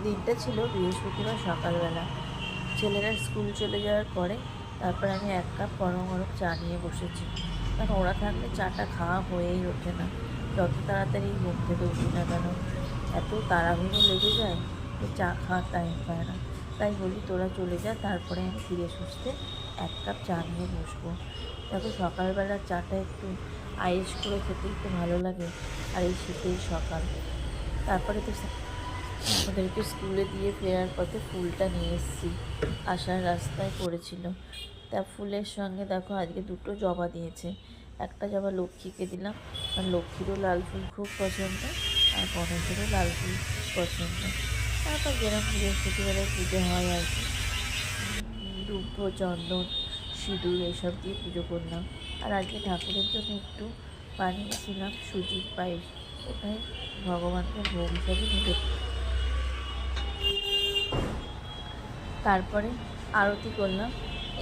দিনটা ছিল বৃহস্পতিবার সকালবেলা। ছেলেরা স্কুল চলে যাওয়ার পরে তারপরে আমি 1 কাপ গরম গরম চা নিয়ে বসেছি। কারণ ওরা থাকলে চাটা খাওয়া হয়েই ওঠে না। যত তাড়াতাড়ি ঘুম থেকে উঠি না কেন, এত তাড়াহুড়ো লেগে যায় যে চা খাওয়ার টাইম পায় না। তাই বলি তোরা চলে যা, তারপরে আমি ফিরে সুস্থে 1 কাপ চা নিয়ে বসবো। দেখো সকালবেলার চাটা একটু আয়েশ করে খেতে একটু ভালো লাগে। আর এই শীতের সকাল, তারপরে তো ওদেরকে স্কুলে দিয়ে ফেরার পথে ফুলটা নিয়ে এসেছি, আসার রাস্তায় পড়েছিল। তা ফুলের সঙ্গে দেখো আজকে 2টো জবা দিয়েছে। একটা জবা লক্ষ্মীকে দিলাম, আর লক্ষ্মীরও লাল ফুল খুব পছন্দ, আর গণেশেরও লাল ফুল পছন্দ। তারপর যেরকম বৃহস্পতিবারের পুজো হয় আর কি, ধূপ চন্দন সিঁদুর এসব দিয়ে পুজো করলাম। আর আজকে ঠাকুরের জন্য একটু বানিয়েছিলাম সুজির পায়েস, ওটাই ভগবানকে ভোগ হিসাবে নিবে। তারপরে আরতি করলাম,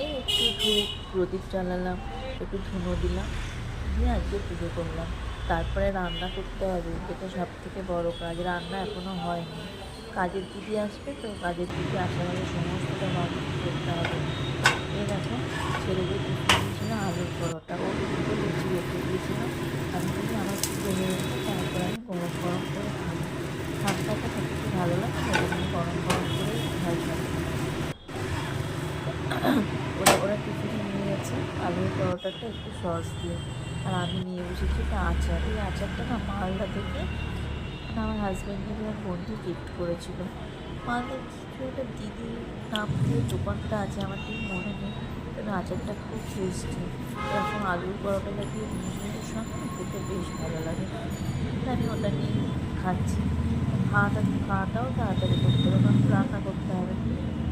এই একটু ধূপ প্রদীপ জ্বালালাম, একটু ধুনো দিলাম, দিয়ে আজকে পুজো করলাম। তারপরে রান্না করতে হবে, যেটা সব থেকে বড় কাজ। রান্না এখনও হয়নি, কাজের দিদি আসবে, তো কাজের দিদি আসার আগে সমস্তটা রান্না করতে হবে। এই দেখো ছেলেদের টিফিন দিয়েছিল আলুর পরোটা, ও দুটো লুচি রেখে দিয়েছিলাম। আমি যদি আমার পুজো হয়ে গেছে তারপরে আমি গরম গরম করে খাই। ঠান্ডাটা খেতে ভালো লাগে, আমি গরম গরম করে খাই। ওরা টিফিনে নিয়ে গেছে আলুর পরোটাটা একটু সস দিয়ে, আর আমি নিয়ে বসেছি একটা আচার। এই আচারটা না মালদা থেকে আমার হাজব্যান্ডের এক বন্ধু গিফট করেছিল। মালদা কিছু একটা দিদি নাম দিয়ে দোকানটা আছে, আমার ঠিক মনে নেই, তবে আচারটা খুব টেস্টি। এরকম আলুর পরোটা লাগিয়ে মিশমিশের সঙ্গে খেতে বেশ ভালো লাগে। আমি ওটা নিয়ে খাচ্ছি। খাওয়াটাও তাড়াতাড়ি করতে হবে, কারণ রান্না করতে হবে।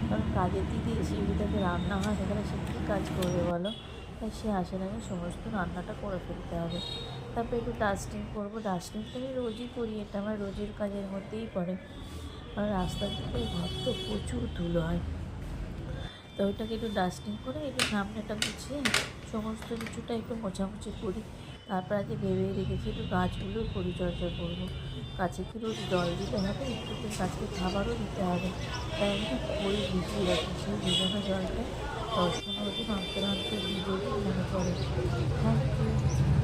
কারণ কাজের দিকে এসে যদি তাকে রান্না হয় সেখানে সে কী কাজ করবে বলো। তাই সে আসার আগে সমস্ত রান্নাটা করে ফেলতে হবে। তারপরে একটু ডাস্টিং করবো। ডাস্টিংটা আমি রোজই করি, এটা আমার রোজের কাজের মধ্যেই পড়ে। কারণ রাস্তার দিকে ঘর তো প্রচুর ধুলো হয়, তো ওইটাকে একটু ডাস্টিং করে একটু সামনেটা গুছিয়ে সমস্ত কিছুটা একটু মোছামুছি করি। তারপর আজকে ভেবে রেখেছি একটু গাছগুলোর পরিচর্যা করবো। গাছে কি রোজ জল দিতে হবে, একটু গাছকে খাবারও দিতে হবে। তাই আমি বই ভিজিয়ে রাখি, সেই ভিজানো জলটা 10-15 দিন অন্তর অন্তর ভিজে মনে করে। Thank you.